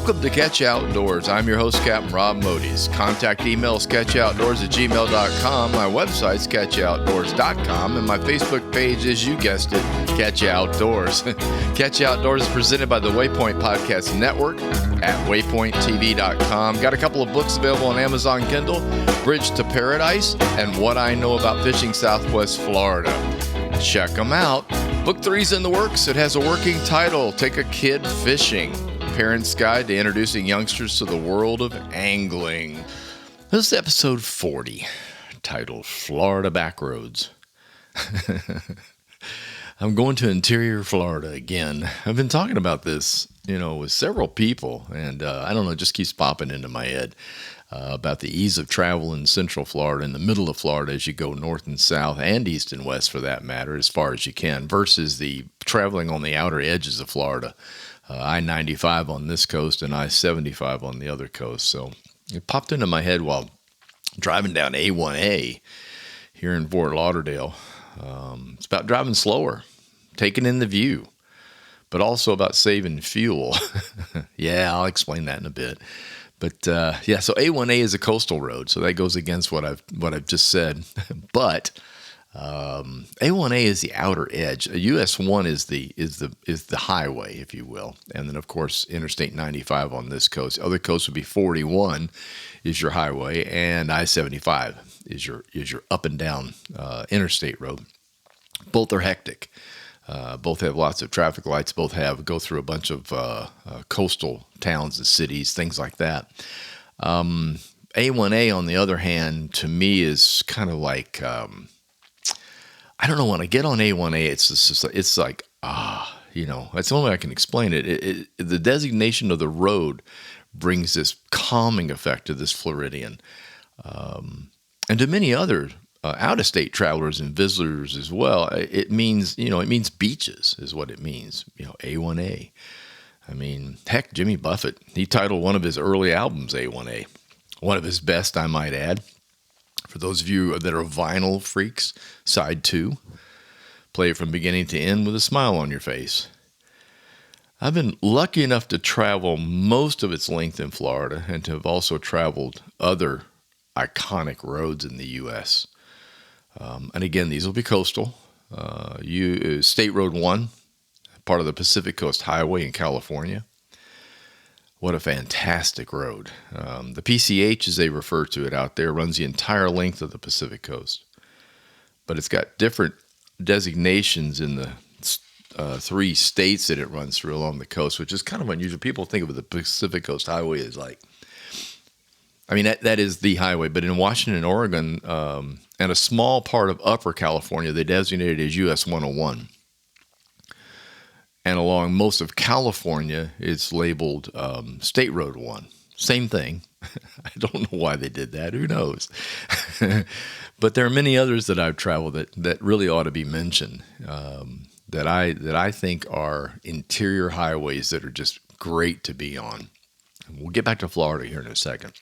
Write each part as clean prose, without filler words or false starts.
Welcome to Catch Outdoors. I'm your host, Captain Rob Modies. Contact email is catchoutdoors@gmail.com. My website's catchoutdoors.com. And my Facebook page is, you guessed it, Catch Outdoors. Catch Outdoors is presented by the Waypoint Podcast Network at waypointtv.com. Got a couple of books available on Amazon Kindle, Bridge to Paradise and What I Know About Fishing Southwest Florida. Check them out. Book 3's in the works. It has a working title, Take a Kid Fishing. Parent's Guide to Introducing Youngsters to the World of Angling. This is episode 40, titled Florida Backroads. I'm going to interior Florida again. I've been talking about this, with several people, and I don't know, it just keeps popping into my head about the ease of travel in central Florida, in the middle of Florida as you go north and south, and east and west for that matter, as far as you can, versus the traveling on the outer edges of Florida. I-95 on this coast and I-75 on the other coast. So it popped into my head while driving down A1A here in Fort Lauderdale. It's about driving slower, taking in the view, but also about saving fuel. Yeah, I'll explain that in a bit. But so A1A is a coastal road, so that goes against what I've just said. But A1A is the outer edge. US 1 is the highway, if you will, and then of course Interstate 95 on this coast. Other coast would be 41 is your highway, and I-75 is your up and down interstate road. Both are hectic. Both have lots of traffic lights. Both go through a bunch of coastal towns and cities, things like that. A1A, on the other hand, to me is kind of like. I don't know, when I get on A1A, it's like, that's the only way I can explain it. The designation of the road brings this calming effect to this Floridian. And to many other out-of-state travelers and visitors as well, it means beaches is what it means, A1A. I mean, heck, Jimmy Buffett, he titled one of his early albums A1A. One of his best, I might add. For those of you that are vinyl freaks, side 2, play it from beginning to end with a smile on your face. I've been lucky enough to travel most of its length in Florida and to have also traveled other iconic roads in the U.S. And again, these will be coastal. State Road 1, part of the Pacific Coast Highway in California. What a fantastic road. The PCH, as they refer to it out there, runs the entire length of the Pacific Coast. But it's got different designations in the 3 states that it runs through along the coast, which is kind of unusual. People think of the Pacific Coast Highway as that is the highway. But in Washington, Oregon, and a small part of Upper California, they designate it as US 101. And along most of California, it's labeled State Road 1. Same thing. I don't know why they did that. Who knows? But there are many others that I've traveled that really ought to be mentioned, that I think are interior highways that are just great to be on. We'll get back to Florida here in a second.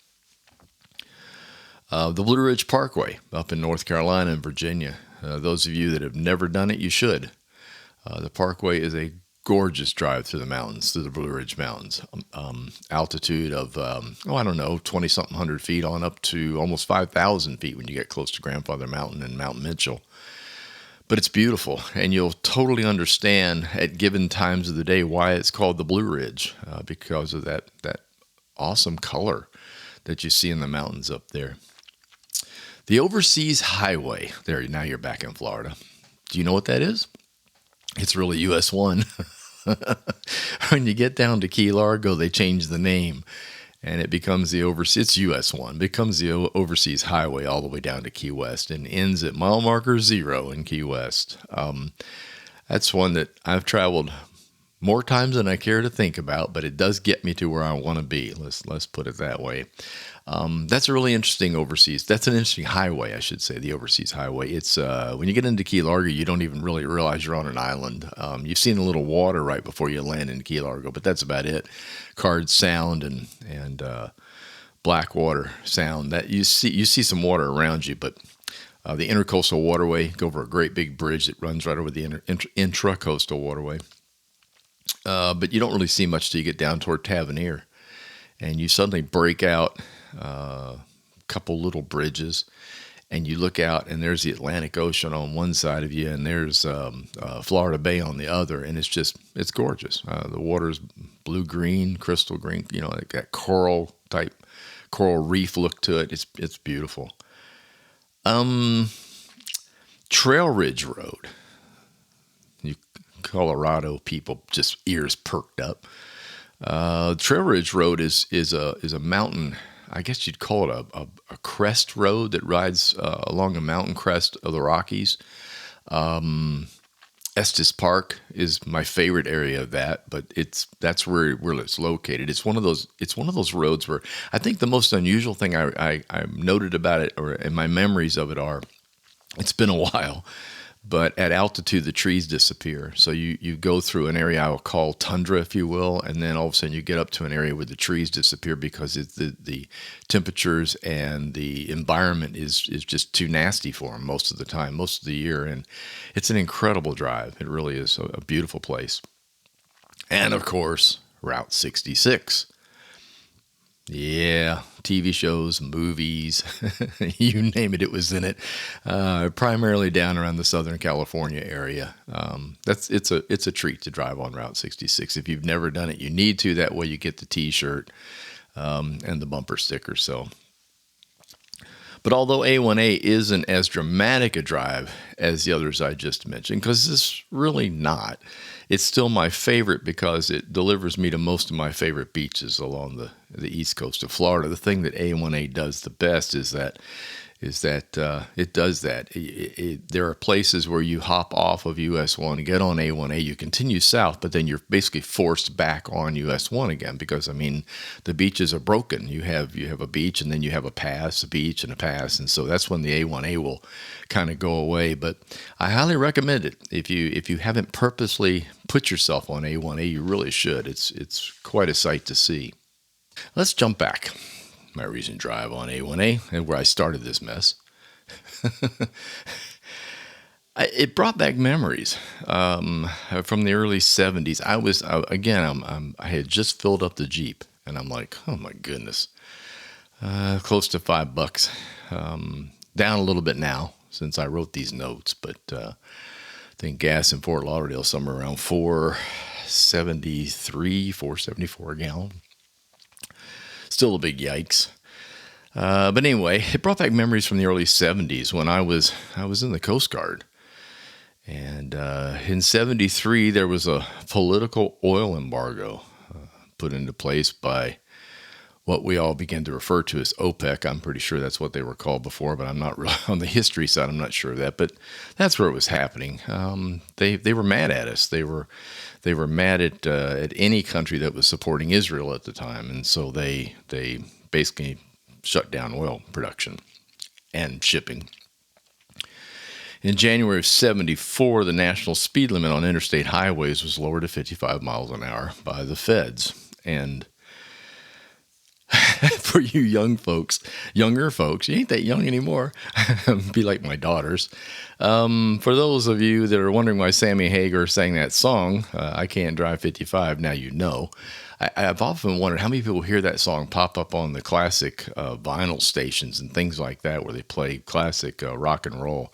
The Blue Ridge Parkway up in North Carolina and Virginia. Those of you that have never done it, you should. The Parkway is a gorgeous drive through the mountains, through the Blue Ridge Mountains. Altitude of, 20-something hundred feet on up to almost 5,000 feet when you get close to Grandfather Mountain and Mount Mitchell. But it's beautiful, and you'll totally understand at given times of the day why it's called the Blue Ridge, because of that awesome color that you see in the mountains up there. The Overseas Highway, now you're back in Florida. Do you know what that is? It's really US 1. When you get down to Key Largo, they change the name, and it becomes it's US 1, becomes the Overseas Highway all the way down to Key West and ends at mile marker 0 in Key West. That's one that I've traveled more times than I care to think about, but it does get me to where I want to be. Let's put it that way. That's a really interesting that's an interesting highway, I should say, the Overseas Highway. It's when you get into Key Largo, you don't even really realize you're on an island. You've seen a little water right before you land in Key Largo, but that's about it. Card Sound and Blackwater Sound. That you see some water around you, but the Intercoastal Waterway, go over a great big bridge that runs right over the Intracoastal Waterway. But you don't really see much till you get down toward Tavernier. and you suddenly break out a couple little bridges, and you look out, and there's the Atlantic Ocean on one side of you, and there's Florida Bay on the other, and it's gorgeous. The water's blue-green, crystal green, like that coral reef look to it. It's beautiful. Trail Ridge Road. You Colorado people, just ears perked up. Trail Ridge Road is a mountain. I guess you'd call it a crest road that rides along a mountain crest of the Rockies. Estes Park is my favorite area of that, but that's where it's located. It's one of those roads where I think the most unusual thing I noted about it, or in my memories of it, are it's been a while, but at altitude the trees disappear. So you go through an area I will call tundra, if you will, and then all of a sudden you get up to an area where the trees disappear because the temperatures and the environment is just too nasty for them most of the time, most of the year. And it's an incredible drive. It really is a beautiful place. And of course, Route 66. Yeah, TV shows, movies, you name it, it was in it. Primarily down around the Southern California area. It's a treat to drive on Route 66. If you've never done it, you need to. That way you get the T-shirt and the bumper sticker. But although A1A isn't as dramatic a drive as the others I just mentioned, because it's really not, it's still my favorite because it delivers me to most of my favorite beaches along the east coast of Florida. The thing that A1A does the best is that it does that. There are places where you hop off of US 1, get on A1A, you continue south, but then you're basically forced back on US 1 again because, the beaches are broken. You have a beach, and then you have a pass, a beach, and a pass, and so that's when the A1A will kind of go away. But I highly recommend it. If you haven't purposely put yourself on A1A, you really should. It's quite a sight to see. Let's jump back. My recent drive on A1A and where I started this mess. It brought back memories from the early 70s. I had just filled up the Jeep, and I'm like, oh my goodness, close to $5. Down a little bit now since I wrote these notes, but I think gas in Fort Lauderdale somewhere around $4.73, $4.74 a gallon. Still a big yikes. But anyway, it brought back memories from the early 70s when I was in the Coast Guard. And in 73, there was a political oil embargo put into place by what we all began to refer to as OPEC. I'm pretty sure that's what they were called before, but I'm not really on the history side. I'm not sure of that, but that's where it was happening. They were mad at us. They were mad at any country that was supporting Israel at the time, and so they basically shut down oil production and shipping. In January of 74, the national speed limit on interstate highways was lowered to 55 miles an hour by the feds. And for you younger folks, you ain't that young anymore, be like my daughters. For those of you that are wondering why Sammy Hagar sang that song, I Can't Drive 55, now you know. I've often wondered how many people hear that song pop up on the classic vinyl stations and things like that where they play classic rock and roll.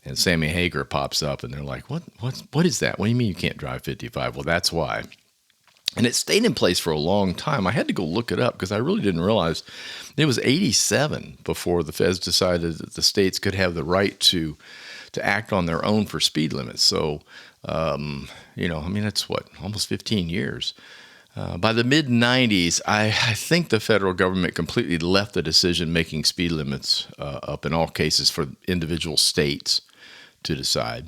And Sammy Hagar pops up and they're like, what is that? What do you mean you can't drive 55? Well, that's why. And it stayed in place for a long time. I had to go look it up because I really didn't realize it was 87 before the feds decided that the states could have the right to act on their own for speed limits. So, that's almost 15 years. By the mid-90s, I think the federal government completely left the decision-making speed limits up in all cases for individual states to decide.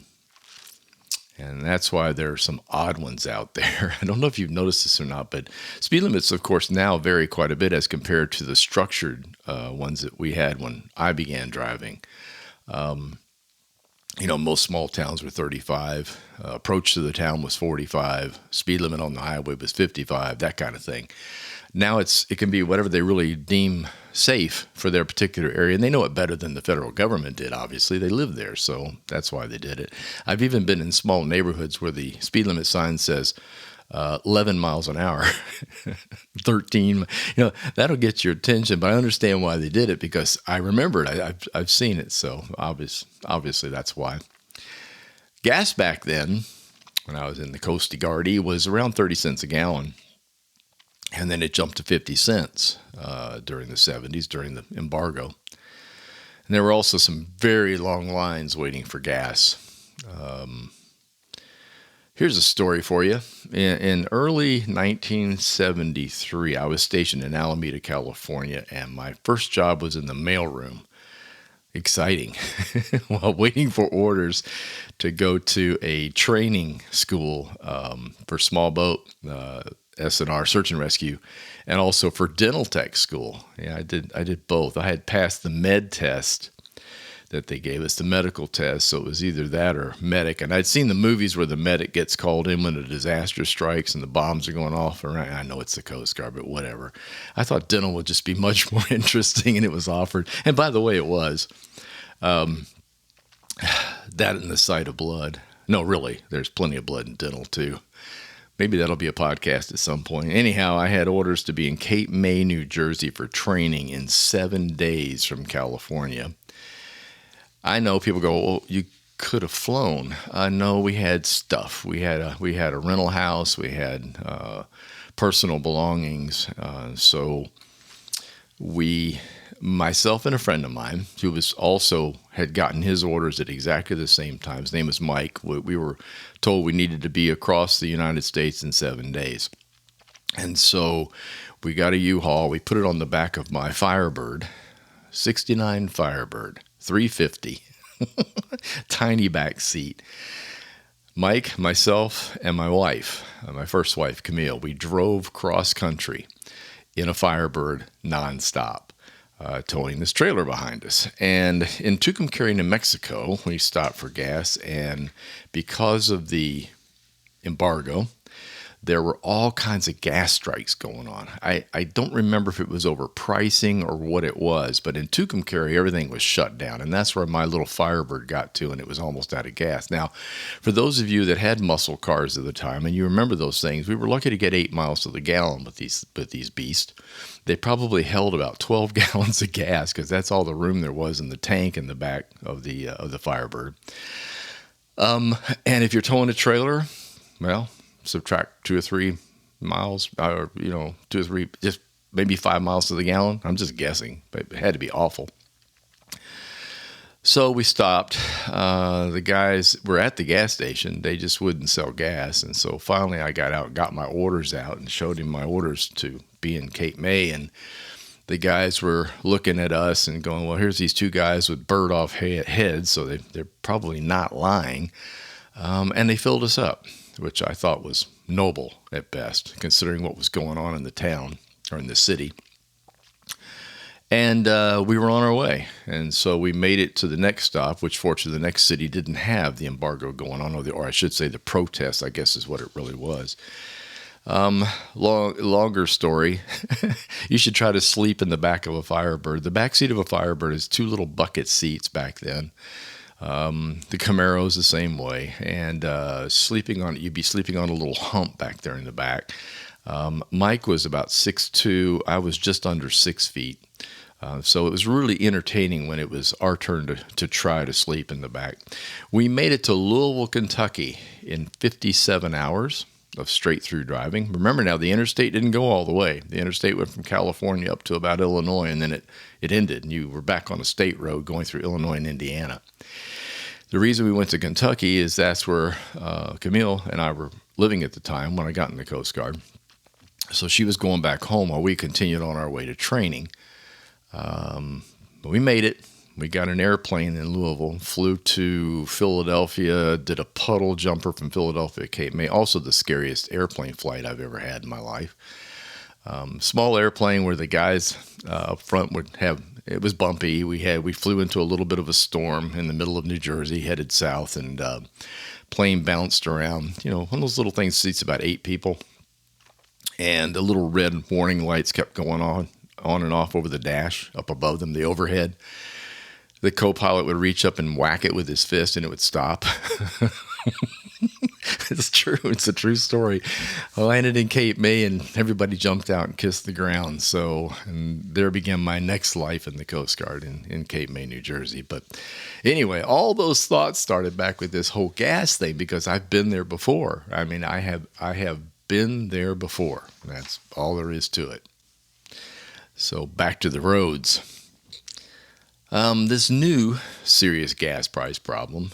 And that's why there are some odd ones out there. I don't know if you've noticed this or not, but speed limits, of course, now vary quite a bit as compared to the structured ones that we had when I began driving. Most small towns were 35. Approach to the town was 45. Speed limit on the highway was 55, that kind of thing. Now it can be whatever they really deem safe for their particular area, and they know it better than the federal government did, obviously. They live there, so that's why they did it. I've even been in small neighborhoods where the speed limit sign says 11 miles an hour, 13. That'll get your attention. But I understand why they did it, because I remember it. I've seen it. So obviously that's why. Gas back then, when I was in the Coast Guard, was around 30 cents a gallon. And then it jumped to 50 cents during the 70s, during the embargo. And there were also some very long lines waiting for gas. Here's a story for you. In early 1973, I was stationed in Alameda, California, and my first job was in the mailroom. Exciting. While waiting for orders to go to a training school for small boat, S&R, search and rescue, and also for dental tech school. Yeah, I did both. I had passed the med test that they gave us, the medical test, so it was either that or medic. And I'd seen the movies where the medic gets called in when a disaster strikes and the bombs are going off. Around. I know it's the Coast Guard, but whatever. I thought dental would just be much more interesting, and it was offered. And by the way, it was. That and the sight of blood. No, really, there's plenty of blood in dental too. Maybe that'll be a podcast at some point. Anyhow, I had orders to be in Cape May, New Jersey for training in 7 days from California. I know people go, well, you could have flown. No, we had stuff. We had a rental house. We had personal belongings. So myself and a friend of mine, who was also had gotten his orders at exactly the same time. His name was Mike. We were told we needed to be across the United States in 7 days. And so we got a U-Haul. We put it on the back of my Firebird, 69 Firebird, 350, tiny back seat. Mike, myself, and my wife, my first wife, Camille, we drove cross country in a Firebird nonstop. Towing this trailer behind us. And in Tucumcari, New Mexico, we stopped for gas, and because of the embargo, there were all kinds of gas strikes going on. I don't remember if it was over pricing or what it was, but in Tucumcari, everything was shut down, and that's where my little Firebird got to, and it was almost out of gas. Now, for those of you that had muscle cars at the time, and you remember those things, we were lucky to get 8 miles to the gallon with these beasts. They probably held about 12 gallons of gas, because that's all the room there was in the tank in the back of the Firebird. And if you're towing a trailer, well, subtract 2 or 3 miles, or 2 or 3, just maybe 5 miles to the gallon. I'm just guessing, but it had to be awful. So we stopped. The guys were at the gas station. They just wouldn't sell gas. And so finally I got out, got my orders out, and showed him my orders to be in Cape May. And the guys were looking at us and going, well, here's these 2 guys with bird off heads, so they're probably not lying. And they filled us up, which I thought was noble at best, considering what was going on in the town or in the city. And we were on our way. And so we made it to the next stop, which fortunately the next city didn't have the embargo going on, or I should say the protest, I guess is what it really was. Longer story. You should try to sleep in the back of a Firebird. The back seat of a Firebird is 2 little bucket seats back then. The Camaro is the same way, and you'd be sleeping on a little hump back there in the back. Mike was about 6'2". I was just under 6 feet. So it was really entertaining when it was our turn to try to sleep in the back. We made it to Louisville, Kentucky in 57 hours of straight through driving. Remember now, the interstate didn't go all the way. The interstate went from California up to about Illinois, and then it ended, and you were back on a state road going through Illinois and Indiana. The reason we went to Kentucky is that's where Camille and I were living at the time when I got in the Coast Guard. So she was going back home while we continued on our way to training. But we made it. We got an airplane in Louisville, flew to Philadelphia, did a puddle jumper from Philadelphia to Cape May. Also the scariest airplane flight I've ever had in my life. Small airplane where the guys up front would have, it was bumpy. We flew into a little bit of a storm in the middle of New Jersey, headed south, and plane bounced around. One of those little things seats about 8 people. And the little red warning lights kept going on and off over the dash up above them, the overhead. The co-pilot would reach up and whack it with his fist, and it would stop. It's true. It's a true story. I landed in Cape May and everybody jumped out and kissed the ground. So, and there began my next life in the Coast Guard in Cape May, New Jersey. But anyway, all those thoughts started back with this whole gas thing because I've been there before. I mean, I have been there before. That's all there is to it. So back to the roads. This new serious gas price problem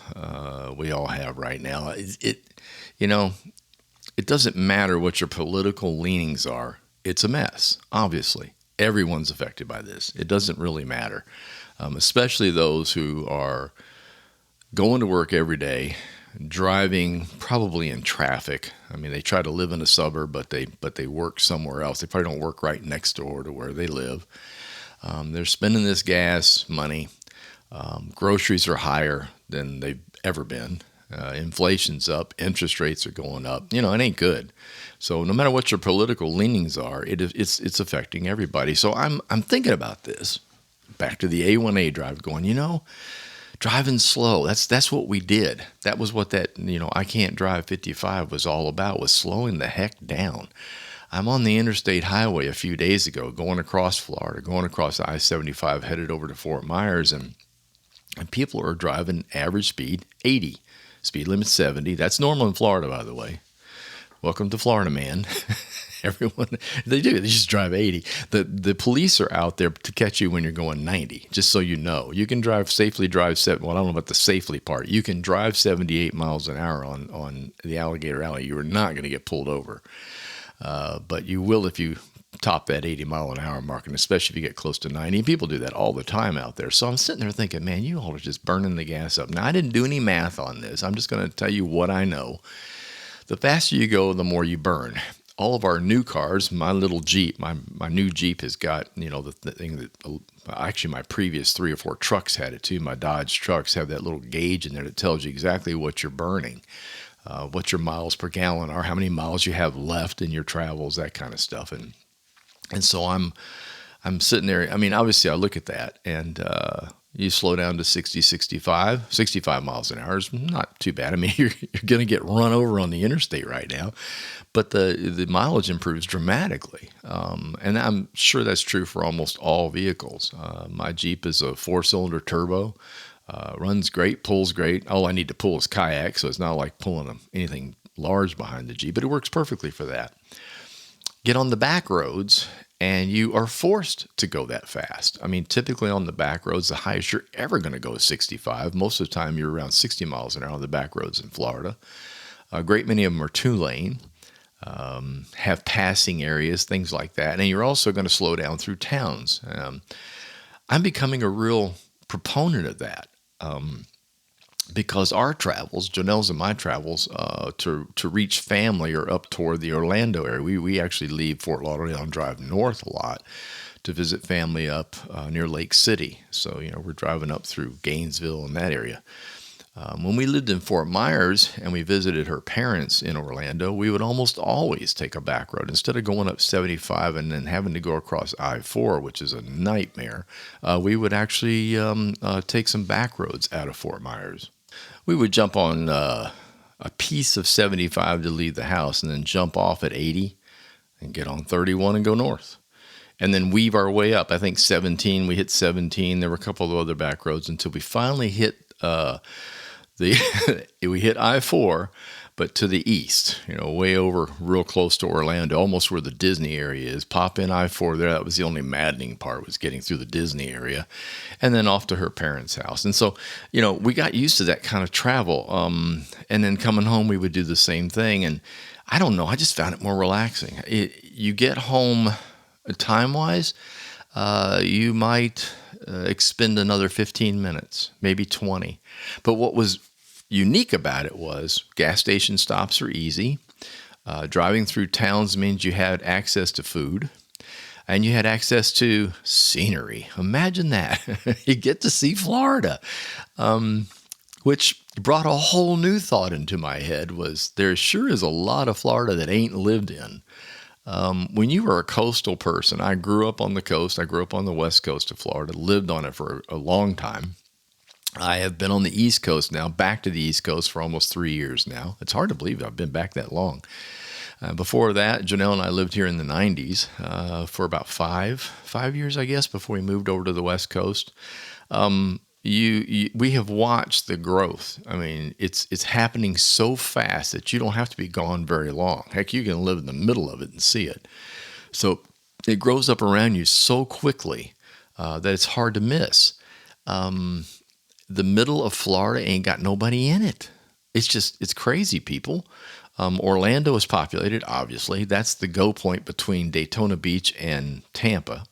we all have right now, you know, it doesn't matter what your political leanings are. It's a mess, obviously. Everyone's affected by this. It doesn't really matter, especially those who are going to work every day, driving probably in traffic. I mean, they try to live in a suburb, but they work somewhere else. They probably don't work right next door to where they live. They're spending this gas money. Groceries are higher than they've ever been. Inflation's up. Interest rates are going up. You know, it ain't good. So no matter what your political leanings are, it's affecting everybody. So I'm thinking about this. Back to the A1A drive, going, driving slow. That's what we did. That was what that, I Can't Drive 55 was all about, was slowing the heck down. I'm on the interstate highway a few days ago, going across Florida, going across I-75, headed over to Fort Myers, and people are driving average speed 80. Speed limit 70. That's normal in Florida, by the way. Welcome to Florida, man. Everyone, they do. They just drive 80. The police are out there to catch you when you're going 90, just so you know. You can safely drive, well, I don't know about the safely part. You can drive 78 miles an hour on the Alligator Alley. You are not going to get pulled over. But you will if you top that 80 mile an hour mark, and especially if you get close to 90. People do that all the time out there. So I'm sitting there thinking, man, you all are just burning the gas up. Now, I didn't do any math on this. I'm just going to tell you what I know. The faster you go, the more you burn. All of our new cars, my little Jeep, my new Jeep has got, the thing that actually my previous 3 or 4 trucks had it too. My Dodge trucks have that little gauge in there that tells you exactly what you're burning. What your miles per gallon are, how many miles you have left in your travels, that kind of stuff. And so I'm sitting there. I mean, obviously I look at that, and you slow down to 65 miles an hour is not too bad. I mean, you're going to get run over on the interstate right now, but the mileage improves dramatically. And I'm sure that's true for almost all vehicles. My Jeep is a 4-cylinder turbo. Runs great, pulls great. All I need to pull is kayak, so it's not like pulling anything large behind the Jeep, but it works perfectly for that. Get on the back roads, and you are forced to go that fast. I mean, typically on the back roads, the highest you're ever going to go is 65. Most of the time, you're around 60 miles an hour on the back roads in Florida. A great many of them are 2-lane, have passing areas, things like that. And you're also going to slow down through towns. I'm becoming a real proponent of that. Because our travels, Janelle's and my travels, to reach family are up toward the Orlando area. We actually leave Fort Lauderdale and drive north a lot to visit family up near Lake City. So, we're driving up through Gainesville and that area. When we lived in Fort Myers and we visited her parents in Orlando, we would almost always take a back road. Instead of going up 75 and then having to go across I-4, which is a nightmare, we would actually take some back roads out of Fort Myers. We would jump on a piece of 75 to leave the house and then jump off at 80 and get on 31 and go north. And then weave our way up. I think 17, we hit 17. There were a couple of other back roads until we finally hit we hit I-4, but to the east, way over real close to Orlando, almost where the Disney area is. Pop in I-4 there. That was the only maddening part, was getting through the Disney area, and then off to her parents' house. And so, we got used to that kind of travel. And then coming home, we would do the same thing. And I don't know, I just found it more relaxing. You get home time-wise, you might expend another 15 minutes, maybe 20. But what was unique about it was gas station stops are easy. Driving through towns means you had access to food, and you had access to scenery. Imagine that. You get to see Florida, which brought a whole new thought into my head. Was there sure is a lot of Florida that ain't lived in. When you were a coastal person, I grew up on the coast. I grew up on the west coast of Florida, lived on it for a long time. I have been on the East Coast now, back to the East Coast for almost 3 years now. It's hard to believe I've been back that long. Before that, Janelle and I lived here in the 90s for about five years, I guess, before we moved over to the West Coast. We have watched the growth. I mean, it's happening so fast that you don't have to be gone very long. Heck, you can live in the middle of it and see it. So it grows up around you so quickly that it's hard to miss. The middle of Florida ain't got nobody in it. It's crazy, people. Orlando is populated, obviously. That's the go point between Daytona Beach and Tampa.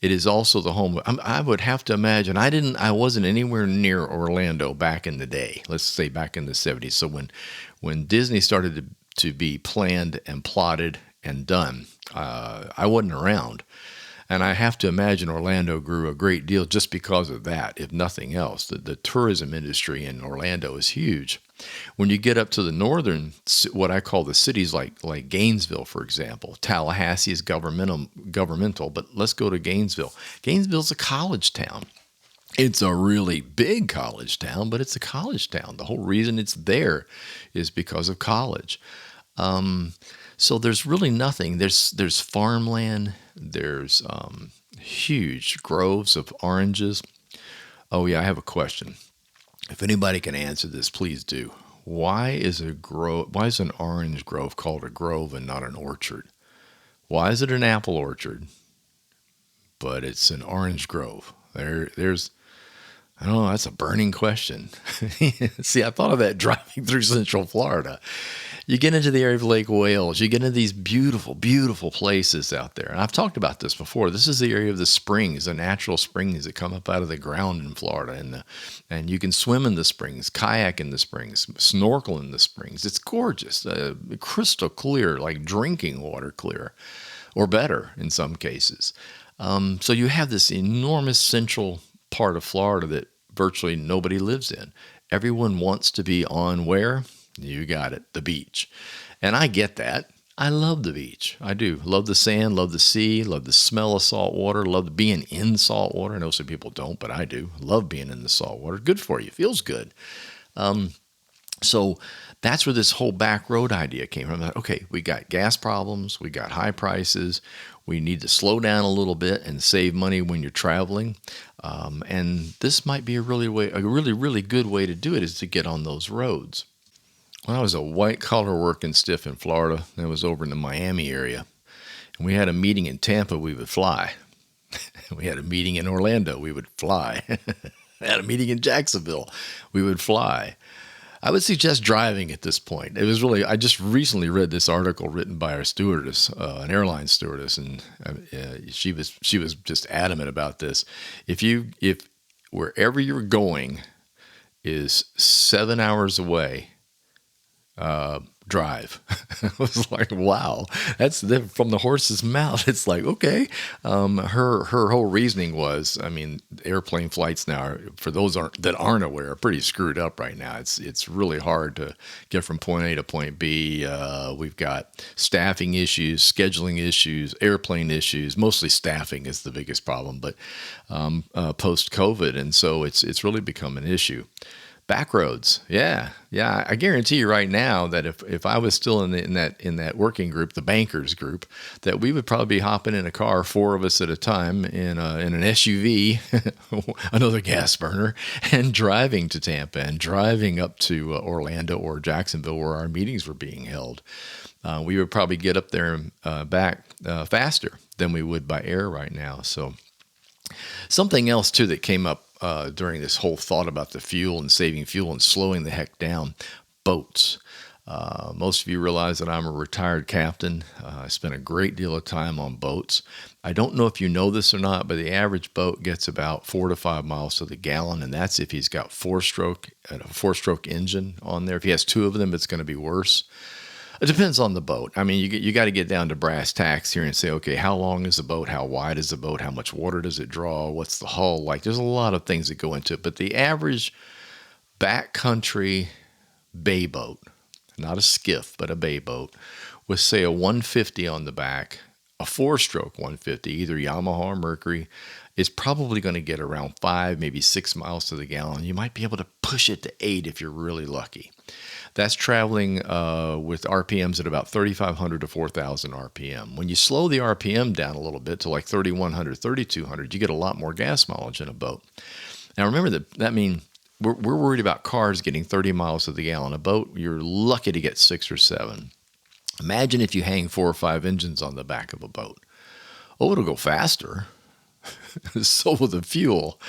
It is also the home. I would have to imagine. I wasn't anywhere near Orlando back in the day. Let's say back in the 70s. So when Disney started to be planned and plotted and done, I wasn't around. And I have to imagine Orlando grew a great deal just because of that, if nothing else. The tourism industry in Orlando is huge. When you get up to the northern, what I call the cities like Gainesville, for example, Tallahassee is governmental, but let's go to Gainesville. Gainesville's a college town. It's a really big college town, but it's a college town. The whole reason it's there is because of college. So there's really nothing. There's farmland. There's huge groves of oranges. Oh yeah, I have a question. If anybody can answer this, please do. Why is an orange grove called a grove and not an orchard? Why is it an apple orchard, but it's an orange grove? There's I don't know. That's a burning question. See, I thought of that driving through Central Florida. You get into the area of Lake Wales. You get into these beautiful, beautiful places out there. And I've talked about this before. This is the area of the springs, the natural springs that come up out of the ground in Florida. And you can swim in the springs, kayak in the springs, snorkel in the springs. It's gorgeous, crystal clear, like drinking water clear, or better in some cases. So you have this enormous central part of Florida that virtually nobody lives in. Everyone wants to be on where? You got it, the beach. And I get that. I love the beach. I do. Love the sand, love the sea, love the smell of salt water, love being in salt water. I know some people don't, but I do. Love being in the salt water. Good for you. Feels good. So that's where this whole back road idea came from. Okay, we got gas problems. We got high prices. We need to slow down a little bit and save money when you're traveling. And this might be a really good way to do it is to get on those roads. When I was a white-collar working stiff in Florida, I was over in the Miami area, and we had a meeting in Tampa, we would fly. We had a meeting in Orlando, we would fly. We had a meeting in Jacksonville, we would fly. I would suggest driving at this point. It was really, I just recently read this article written by our stewardess, an airline stewardess, and she was just adamant about this. If wherever you're going is 7 hours away, drive. I was like, wow, that's from the horse's mouth. It's like, okay. Her whole reasoning was, I mean, airplane flights now, for those that aren't aware, are pretty screwed up right now. It's really hard to get from point A to point B. We've got staffing issues, scheduling issues, airplane issues. Mostly staffing is the biggest problem, but post COVID, and so it's really become an issue. Backroads, yeah. I guarantee you right now that if I was still in that working group, the bankers group, that we would probably be hopping in a car, 4 of us at a time, in an SUV, another gas burner, and driving to Tampa and driving up to Orlando or Jacksonville where our meetings were being held. We would probably get up there and back faster than we would by air right now. So something else too that came up during this whole thought about the fuel and saving fuel and slowing the heck down, boats. Most of you realize that I'm a retired captain. I spent a great deal of time on boats. I don't know if you know this or not, but the average boat gets about 4 to 5 miles to the gallon, and that's if he's got a four-stroke engine on there. If he has 2 of them, it's going to be worse. It depends on the boat. I mean, you got to get down to brass tacks here and say, okay, how long is the boat? How wide is the boat? How much water does it draw? What's the hull like? There's a lot of things that go into it. But the average backcountry bay boat, not a skiff, but a bay boat, with, say, a 150 on the back, a 4-stroke 150, either Yamaha or Mercury, is probably going to get around 5, maybe 6 miles to the gallon. You might be able to push it to 8 if you're really lucky. That's traveling with RPMs at about 3,500 to 4,000 RPM. When you slow the RPM down a little bit to like 3,100, 3,200, you get a lot more gas mileage in a boat. Now remember that means we're worried about cars getting 30 miles to the gallon. A boat, you're lucky to get 6 or 7. Imagine if you hang 4 or 5 engines on the back of a boat. Oh, it'll go faster. So will the fuel.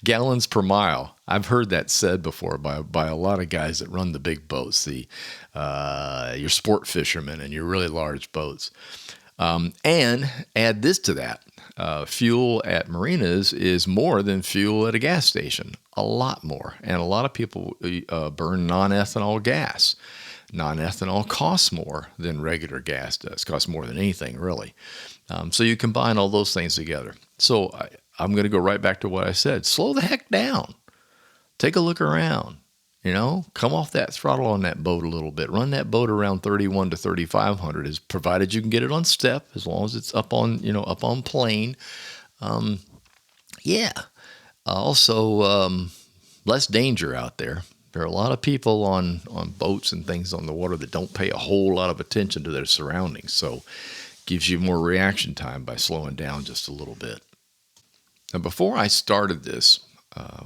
Gallons per mile. I've heard that said before by a lot of guys that run the big boats, your sport fishermen and your really large boats. And add this to that. Fuel at marinas is more than fuel at a gas station. A lot more. And a lot of people burn non-ethanol gas. Non-ethanol costs more than regular gas does. Costs more than anything, really. So you combine all those things together. So I'm going to go right back to what I said. Slow the heck down. Take a look around. Come off that throttle on that boat a little bit. Run that boat around 31 to 3,500, as provided you can get it on step, as long as it's up on plane. Also, less danger out there. There are a lot of people on boats and things on the water that don't pay a whole lot of attention to their surroundings. So gives you more reaction time by slowing down just a little bit. Now, before I started this,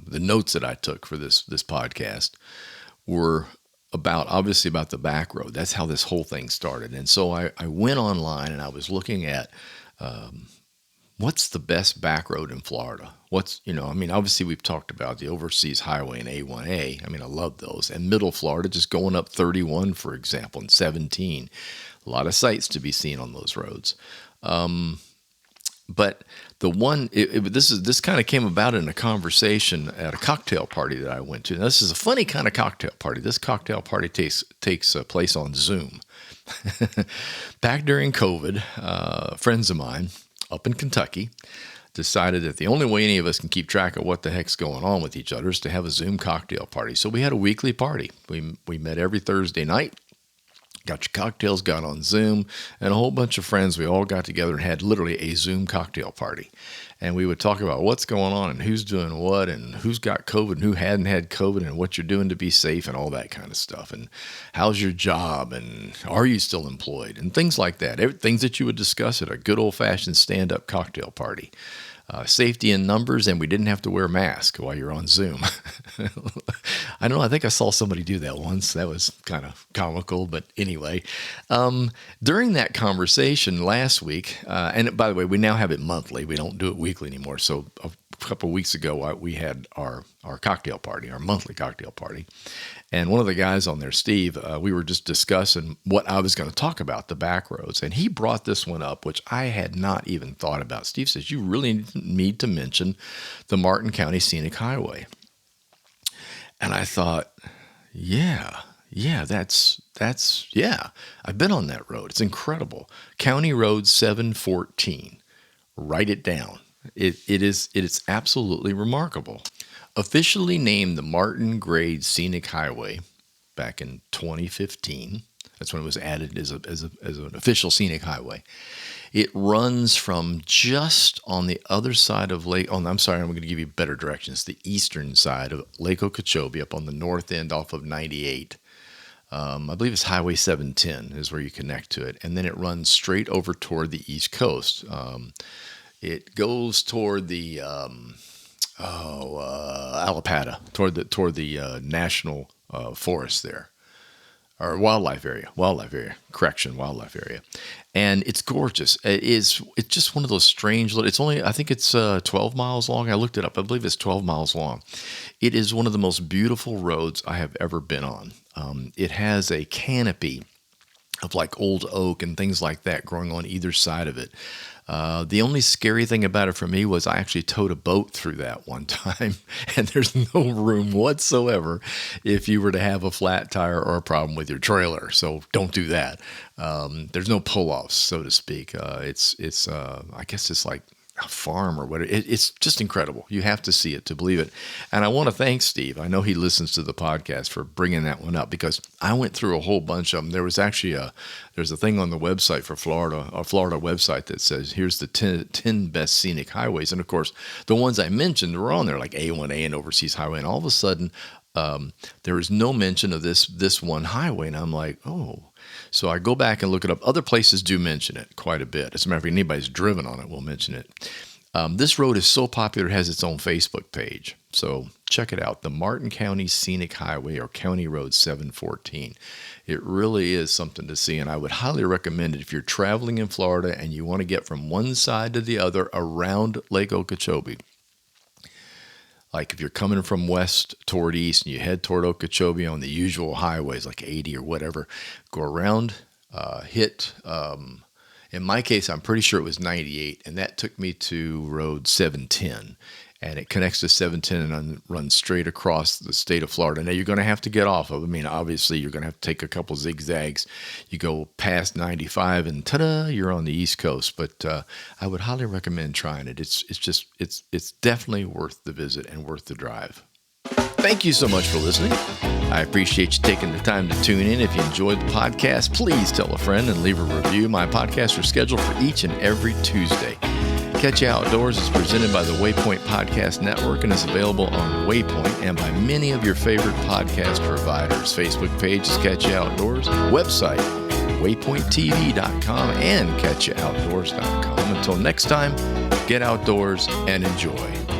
the notes that I took for this podcast were obviously about the back road. That's how this whole thing started. And so I went online and I was looking at what's the best back road in Florida? Obviously we've talked about the Overseas Highway and A1A. I love those. And Middle Florida, just going up 31, for example, and 17. A lot of sights to be seen on those roads. But the one, this kind of came about in a conversation at a cocktail party that I went to. Now, this is a funny kind of cocktail party. This cocktail party takes place on Zoom. Back during COVID, friends of mine up in Kentucky decided that the only way any of us can keep track of what the heck's going on with each other is to have a Zoom cocktail party. So we had a weekly party. We met every Thursday night. Got your cocktails, got on Zoom, and a whole bunch of friends. We all got together and had literally a Zoom cocktail party. And we would talk about what's going on and who's doing what and who's got COVID and who hadn't had COVID and what you're doing to be safe and all that kind of stuff. And how's your job and are you still employed and things like that. Things that you would discuss at a good old-fashioned stand-up cocktail party. Safety in numbers, and we didn't have to wear a mask while you're on Zoom. I don't know. I think I saw somebody do that once. That was kind of comical, but anyway. During that conversation last week, and by the way, we now have it monthly. We don't do it weekly anymore. So a couple of weeks ago, we had our cocktail party, our monthly cocktail party. And one of the guys on there, Steve, we were just discussing what I was going to talk about, the backroads. And he brought this one up, which I had not even thought about. Steve says, you really need to mention the Martin County Scenic Highway. And I thought, yeah, that's I've been on that road. It's incredible. County Road 714. Write it down. It is absolutely remarkable. Officially named the Martin Grade Scenic Highway back in 2015. That's when it was added as an official scenic highway. It runs from just on the other side of Lake. Oh, I'm sorry, I'm going to give you better directions. The eastern side of Lake Okeechobee, up on the north end off of 98. I believe it's Highway 710 is where you connect to it, and then it runs straight over toward the East Coast. It goes toward the Allapattah, toward the national forest there, or wildlife area, wildlife area. And it's gorgeous. It's just one of those strange little, I think it's 12 miles long. I looked it up. I believe it's 12 miles long. It is one of the most beautiful roads I have ever been on. It has a canopy of like old oak and things like that growing on either side of it. The only scary thing about it for me was I actually towed a boat through that one time, and there's no room whatsoever if you were to have a flat tire or a problem with your trailer. So don't do that. There's no pull-offs, so to speak. I guess it's like, a farm or whatever. It's just incredible. You have to see it to believe it. And I want to thank Steve. I know he listens to the podcast for bringing that one up, because I went through a whole bunch of them. There was actually there's a thing on the website for Florida, a Florida website that says, here's the 10 best scenic highways. And of course, the ones I mentioned were on there, like A1A and Overseas Highway. And all of a sudden, there is no mention of this one highway. And I'm like, oh. So I go back and look it up. Other places do mention it quite a bit. As a matter of fact, anybody's driven on it will mention it. This road is so popular, it has its own Facebook page. So check it out, the Martin County Scenic Highway, or County Road 714. It really is something to see, and I would highly recommend it if you're traveling in Florida and you want to get from one side to the other around Lake Okeechobee. Like if you're coming from west toward east and you head toward Okeechobee on the usual highways like 80 or whatever, go around, hit, in my case, I'm pretty sure it was 98, and that took me to Road 710. And it connects to 710 and runs straight across the state of Florida. Now, you're going to have to get off of it. I mean, obviously, you're going to have to take a couple zigzags. You go past 95 and ta-da, you're on the East Coast. But I would highly recommend trying it. It's definitely worth the visit and worth the drive. Thank you so much for listening. I appreciate you taking the time to tune in. If you enjoyed the podcast, please tell a friend and leave a review. My podcasts are scheduled for each and every Tuesday. Catch You Outdoors is presented by the Waypoint Podcast Network and is available on Waypoint and by many of your favorite podcast providers. Facebook page is Catch You Outdoors, website waypointtv.com and catchyyououtdoors.com. Until next time, get outdoors and enjoy.